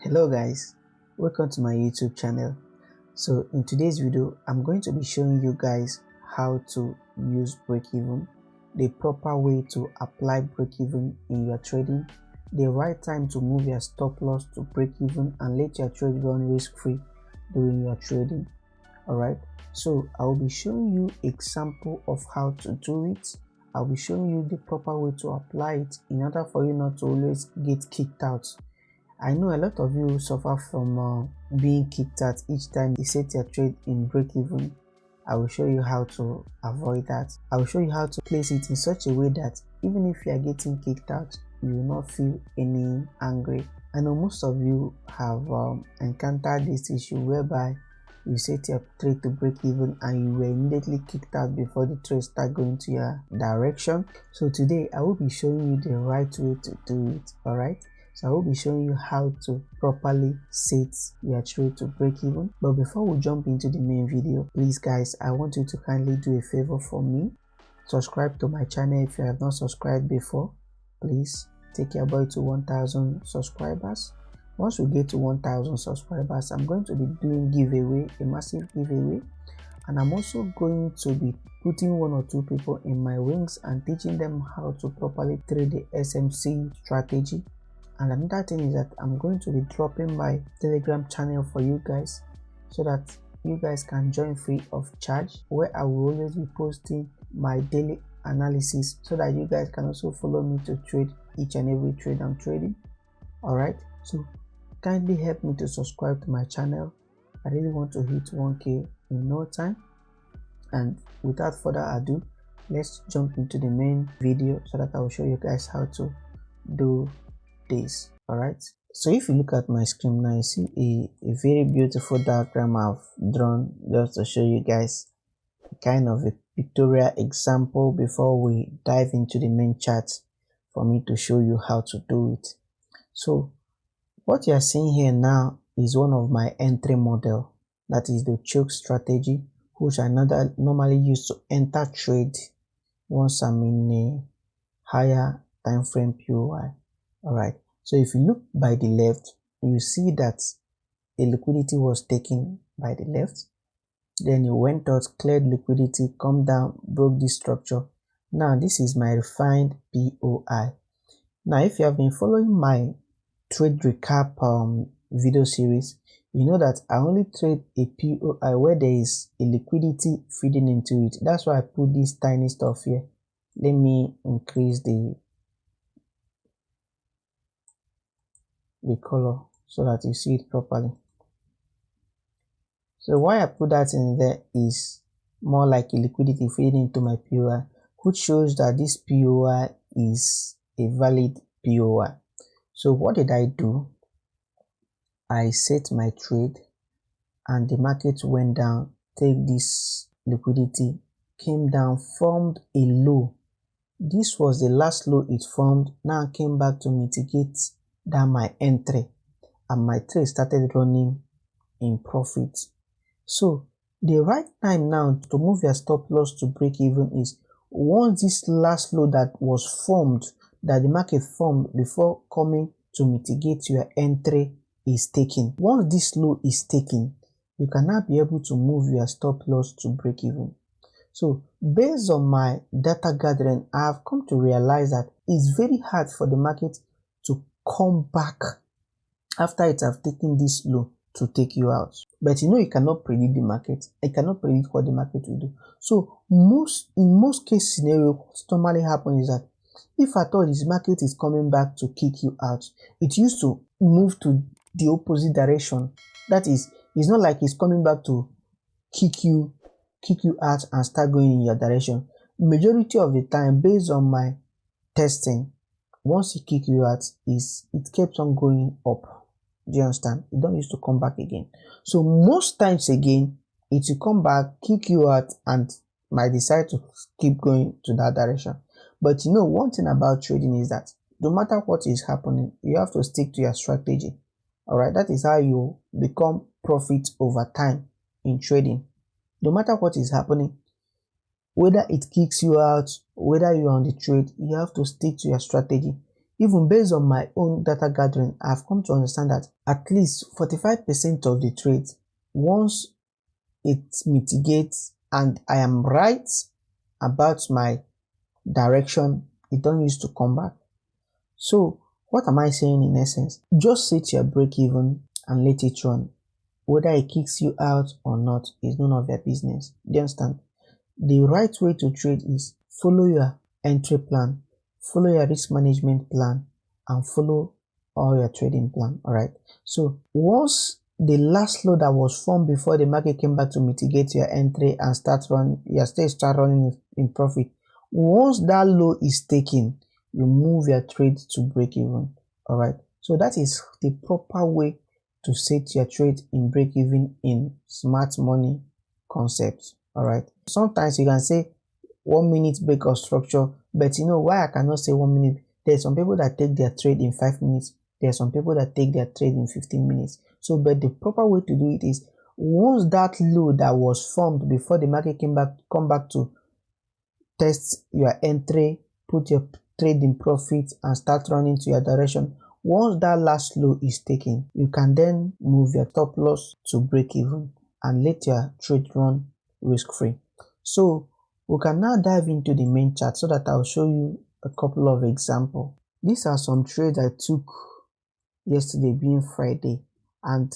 Hello guys, welcome to my YouTube channel. So in today's video I'm going to be showing you guys how to use break-even, the proper way to apply break-even in your trading, the right time to move your stop loss to break-even and let your trade run risk-free during your trading. Alright, so I will be showing you example of how to do it. I'll be showing you the proper way to apply it in order for you not to always get kicked out. I know a lot of you suffer from being kicked out each time you set your trade in break-even. I will show you how to avoid that. I will show you how to place it in such a way that even if you are getting kicked out, you will not feel any angry. I know most of you have encountered this issue whereby you set your trade to break even and you were immediately kicked out before the trade start going to your direction. So today I will be showing you the right way to do it. Alright, so I will be showing you how to properly set your trade to break even. But before we jump into the main video, please guys, I want you to kindly do a favor for me. Subscribe to my channel if you have not subscribed before. Please take your boy to 1000 subscribers. Once we get to 1000 subscribers, I'm going to be doing giveaway, a massive giveaway, and I'm also going to be putting 1 or 2 people in my wings and teaching them how to properly trade the SMC strategy. And another thing is that I'm going to be dropping my Telegram channel for you guys so that you guys can join free of charge, where I will always be posting my daily analysis so that you guys can also follow me to trade each and every trade I'm trading. Alright, so kindly help me to subscribe to my channel. I really want to hit 1K in no time. And without further ado, let's jump into the main video so that I will show you guys how to do this. Alright, so if you look at my screen now, you see a very beautiful diagram I've drawn just to show you guys kind of a pictorial example before we dive into the main chart for me to show you how to do it. So what you are seeing here now is one of my entry model, that is the CHOCH strategy, which I normally use to enter trade once I'm in a higher time frame POI. Alright, so if you look by the left, you see that a liquidity was taken by the left, then it went out, cleared liquidity, come down, broke this structure. Now this is my refined POI. Now if you have been following my trade recap video series, you know that I only trade a POI where there is a liquidity feeding into it. That's why I put this tiny stuff here. Let me increase the color so that you see it properly. So why I put that in there is more like a liquidity feeding into my POI, which shows that this POI is a valid POI. So what did I do? I set my trade and the market went down, take this liquidity, came down, formed a low. This was the last low it formed. Now came back to mitigate down my entry and my trade started running in profit. So the right time now to move your stop loss to break even is once this last low that was formed, that the market formed before coming to mitigate your entry, is taken. Once this low is taken, you can now be able to move your stop loss to break even. So based on my data gathering, I have come to realize that it's very hard for the market to come back after it have taken this low to take you out. But you know, you cannot predict the market. I cannot predict what the market will do. So in most case scenario, what normally happens is that if at all this market is coming back to kick you out, it used to move to the opposite direction. That is, it's not like it's coming back to kick you out and start going in your direction. Majority of the time, based on my testing, once it kick you out, it keeps on going up. Do you understand? It don't used to come back again. So most times again, it will come back, kick you out, and might decide to keep going to that direction. But you know, one thing about trading is that no matter what is happening, you have to stick to your strategy. Alright, that is how you become profit over time in trading. No matter what is happening, whether it kicks you out, whether you're on the trade, you have to stick to your strategy. even based on my own data gathering, I've come to understand that at least 45% of the trades, once it mitigates and I am right about my direction, it don't used to come back. So what am I saying in essence? Just set your break even and let it run. Whether it kicks you out or not is none of your business. Do you understand? The right way to trade is follow your entry plan, follow your risk management plan, and follow all your trading plan. All right. So once the last low that was formed before the market came back to mitigate your entry and start running in profit, once that low is taken, you move your trade to break even. All right. So that is the proper way to set your trade in break even in smart money concepts. All right. Sometimes you can say 1 minute break of structure, but you know why I cannot say 1 minute? There's some people that take their trade in 5 minutes. There are some people that take their trade in 15 minutes. So, but the proper way to do it is once that low that was formed before the market come back to test your entry, put your trade in profit and start running to your direction. Once that last low is taken, you can then move your stop loss to break even and let your trade run risk free. So we can now dive into the main chart so that I'll show you a couple of examples. These are some trades I took yesterday being Friday, and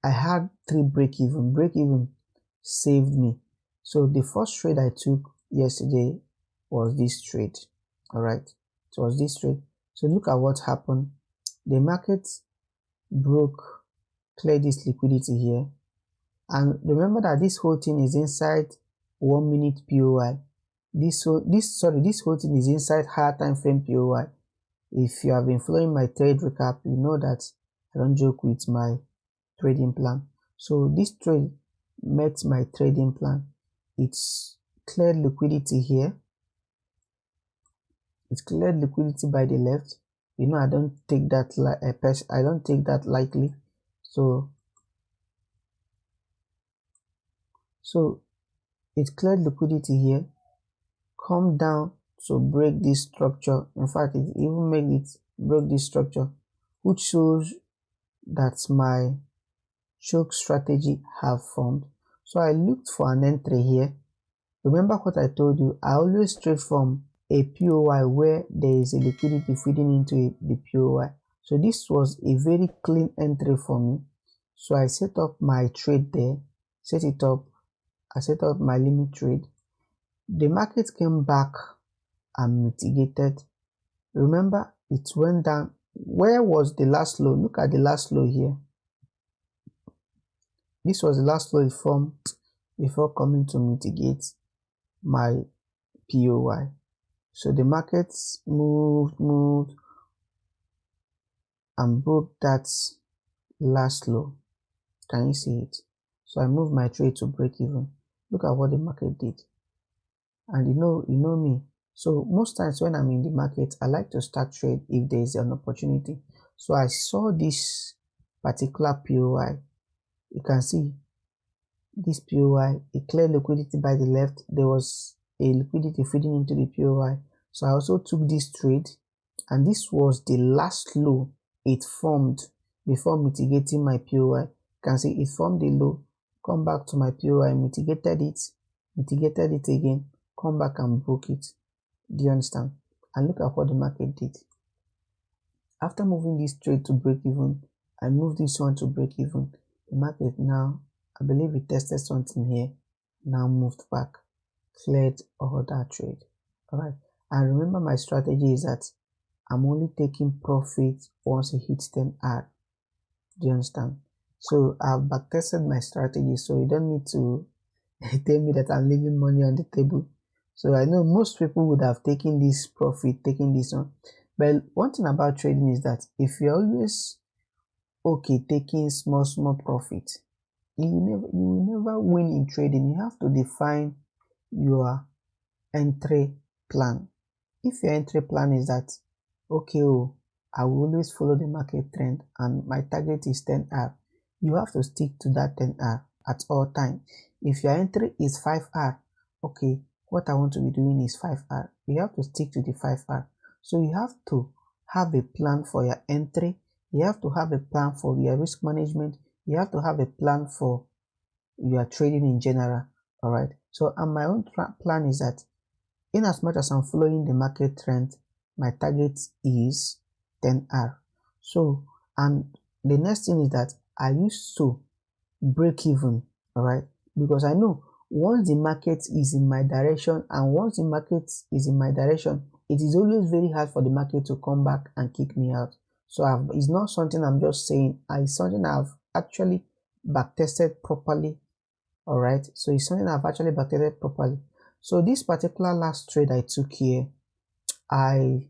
I had 3 break even. Break even saved me. So the first trade I took yesterday was this trade. All right, it was this trade. So look at what happened. The market broke, cleared this liquidity here, and remember that this whole thing is inside 1 minute POI. This whole thing is inside higher time frame POI. If you have been following my trade recap, you know that I don't joke with my trading plan. So this trade met my trading plan. It's cleared liquidity here. It's cleared liquidity by the left. You know, I don't take that lightly. So it cleared liquidity here, come down to break this structure. In fact, it even made it break this structure, which shows that my choke strategy have formed. So I looked for an entry here. Remember what I told you, I always trade from a POI where there is a liquidity feeding into the POI. So this was a very clean entry for me. So I set up my trade there, I set up my limit trade. The market came back and mitigated. Remember, it went down. Where was the last low? Look at the last low here. This was the last low it formed before coming to mitigate my POI. So the market moved and broke that last low. Can you see it? So I moved my trade to break even. Look at what the market did. And you know me. So most times when I'm in the market, I like to start trade if there is an opportunity. So I saw this particular POI. You can see this POI, it cleared liquidity by the left. There was a liquidity feeding into the POI. So I also took this trade, and this was the last low it formed before mitigating my POI. You can see it formed a low, come back to my POI, mitigated it again, come back and broke it. Do you understand? And look at what the market did. After moving this trade to break even, I moved this one to break even. The market now, I believe it tested something here, now moved back, cleared all that trade. All right. And remember, my strategy is that I'm only taking profit once it hits 10R. Do you understand? So I've backtested my strategy, so you don't need to tell me that I'm leaving money on the table. So I know most people would have taken this profit, taken this one. But one thing about trading is that if you're always okay taking small profit, you will never win in trading. You have to define your entry plan. If your entry plan is that, okay, I will always follow the market trend and my target is 10R, you have to stick to that 10R at all time. If your entry is 5R, okay, what I want to be doing is 5R. You have to stick to the 5R. So you have to have a plan for your entry, you have to have a plan for your risk management, you have to have a plan for your trading in general. All right, so and my own plan is that in as much as I'm following the market trend, my target is 10R. So, and the next thing is that I used to break even, all right, because I know once the market is in my direction, and once the market is in my direction, it is always very hard for the market to come back and kick me out. So it's not something I'm just saying, it's something I've actually backtested properly. All right, so it's something I've actually backtested properly. So this particular last trade I took here, I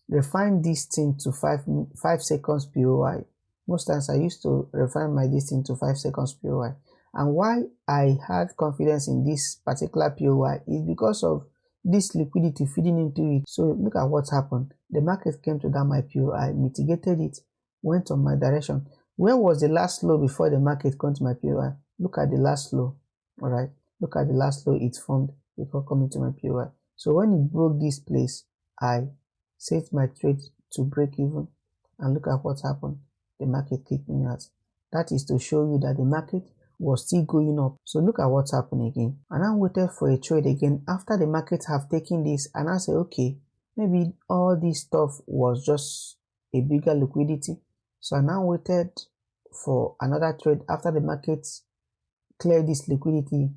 refine this thing to 5 seconds POI. Most times I used to refine my this thing to 5 seconds POI. And why I had confidence in this particular POI is because of this liquidity feeding into it. So look at what happened. The market came to that my POI, mitigated it, went on my direction. Where was the last low before the market came to my POI? Look at the last low. All right, look at the last low it formed before coming to my POI. So when it broke this place, I set my trade to break even, and look at what happened. The market kicked me out. That is to show you that the market was still going up. So look at what's happening again. And I waited for a trade again after the market have taken this, and I say, okay, maybe all this stuff was just a bigger liquidity. So I now waited for another trade after the market cleared this liquidity,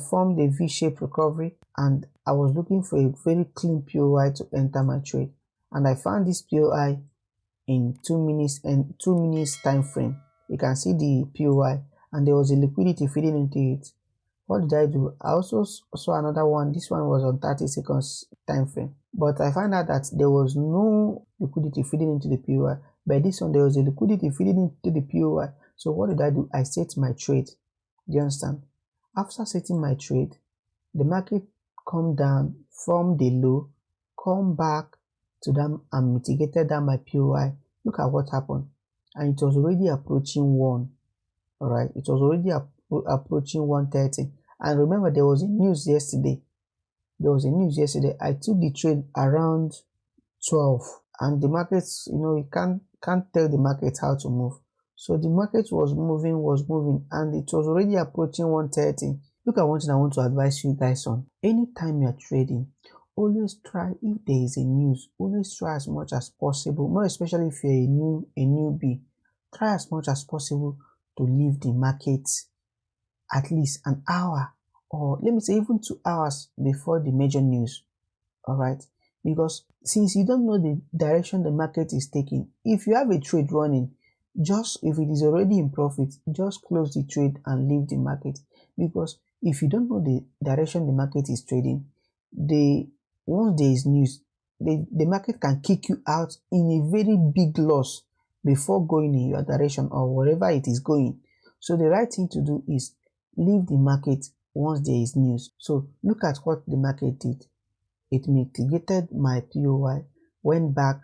formed a V-shaped recovery, and I was looking for a very clean POI to enter my trade, and I found this POI in 2 minutes and 2 minutes time frame. You can see the POI, and there was a liquidity feeding into it. What did I do? I also saw another one. This one was on 30 seconds time frame, but I found out that there was no liquidity feeding into the POI. By this one, there was a liquidity feeding into the POI. So what did I do? I set my trade. Do you understand? After setting my trade, the market come down from the low, come back to them and mitigated down my POI. Look at what happened, and it was already approaching 1. All right, it was already approaching 130. And remember, there was a news yesterday. I took the trade around 12, and the markets, you can't tell the market how to move. So the market was moving, and it was already approaching 130. Look at one thing I want to advise you guys on. Anytime you're trading, always try, if there is a news, always try as much as possible, more especially if you're a newbie, try as much as possible to leave the market at least an hour, or let me say even 2 hours before the major news. All right, because since you don't know the direction the market is taking, if you have a trade running, just if it is already in profit, just close the trade and leave the market. Because if you don't know the direction the market is trading, once there is news, the market can kick you out in a very big loss before going in your direction or wherever it is going. So the right thing to do is leave the market once there is news. So look at what the market did. It mitigated my POI, went back.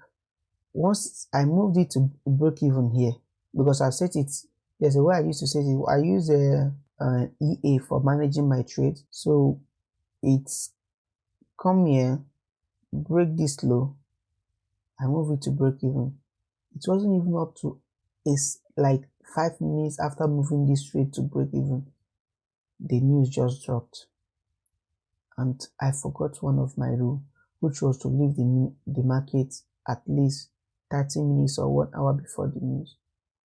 Once I moved it to break even here, because I've set it, there's a way I used to set it. I use EA for managing my trade. So it's come here, break this low, I move it to break even. It wasn't even up to, it's like 5 minutes after moving this trade to break even, the news just dropped, and I forgot one of my rules, which was to leave the market at least 30 minutes or 1 hour before the news.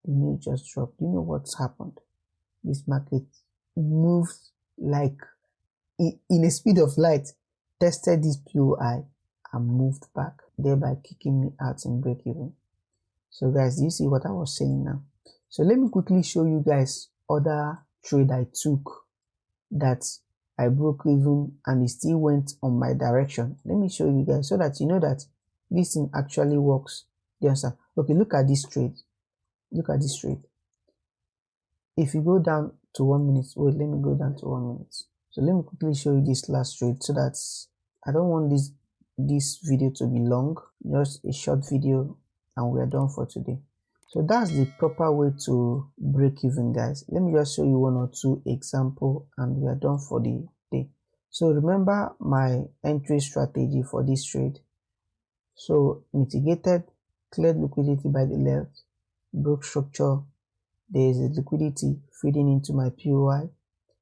The news just dropped. Do you know what's happened? This market moved like in a speed of light, tested this POI and moved back, thereby kicking me out in break even. So guys, do you see what I was saying now? So let me quickly show you guys other trade I took that I broke even and it still went on my direction. Let me show you guys so that you know that this thing actually works. You understand? Okay, look at this trade. Look at this trade. If you go down to 1 minute, wait, let me go down to 1 minute. So let me quickly show you this last trade so that I don't want this video to be long, just a short video and we are done for today. So that's the proper way to break even, guys. Let me just show you 1 or 2 examples and we are done for the day. So remember my entry strategy for this trade. So mitigated, cleared liquidity by the left, broke structure. There is a liquidity feeding into my POI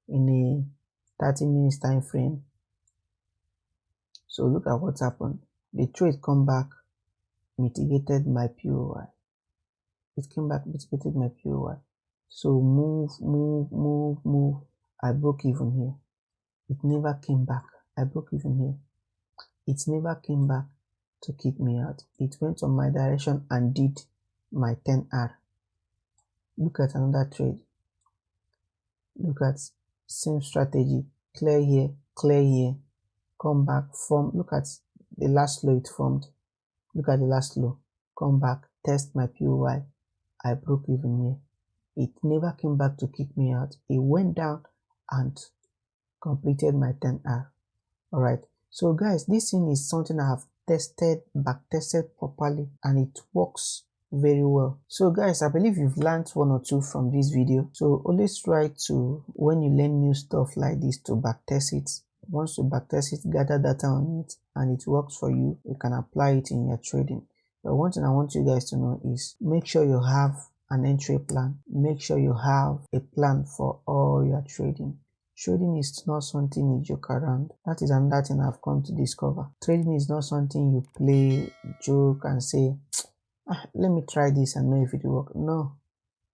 in a 30 minutes time frame. So look at what's happened. The trade come back, mitigated my POI. It came back, mitigated my POI. So move. I broke even here. It never came back. I broke even here. It never came back to kick me out. It went on my direction and did my 10R. Look at another trade. Look at same strategy. Clear here, come back, form. Look at the last low it formed. Look at the last low. Come back, test my POI. I broke even here. It never came back to kick me out. It went down and completed my 10R. Alright, so guys, this thing is something I have tested, back tested properly, and it works very well. So guys, I believe you've learned one or two from this video. So always try to, when you learn new stuff like this, to back test it. Once you back test it, gather data on it, and it works for you, you can apply it in your trading. But one thing I want you guys to know is make sure you have an entry plan. Make sure you have a plan for all your trading. Trading is not something you joke around. That is another thing I've come to discover. Trading is not something you play, joke, and say, let me try this and know if it will work. No,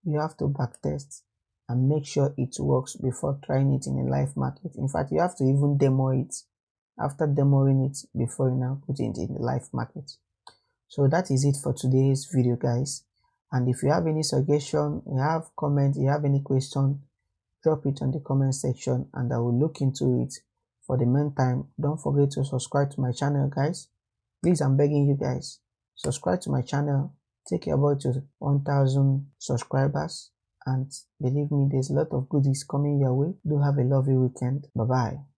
you have to backtest and make sure it works before trying it in a live market. In fact, you have to even demo it. After demoing it, before you now put it in the live market. So that is it for today's video, guys. And if you have any suggestion, you have comment, you have any question, drop it on the comment section and I will look into it. For the meantime, don't forget to subscribe to my channel, guys. Please, I'm begging you guys, subscribe to my channel. Take your boy to 1,000 subscribers, and believe me, there's a lot of goodies coming your way. Do have a lovely weekend. Bye bye.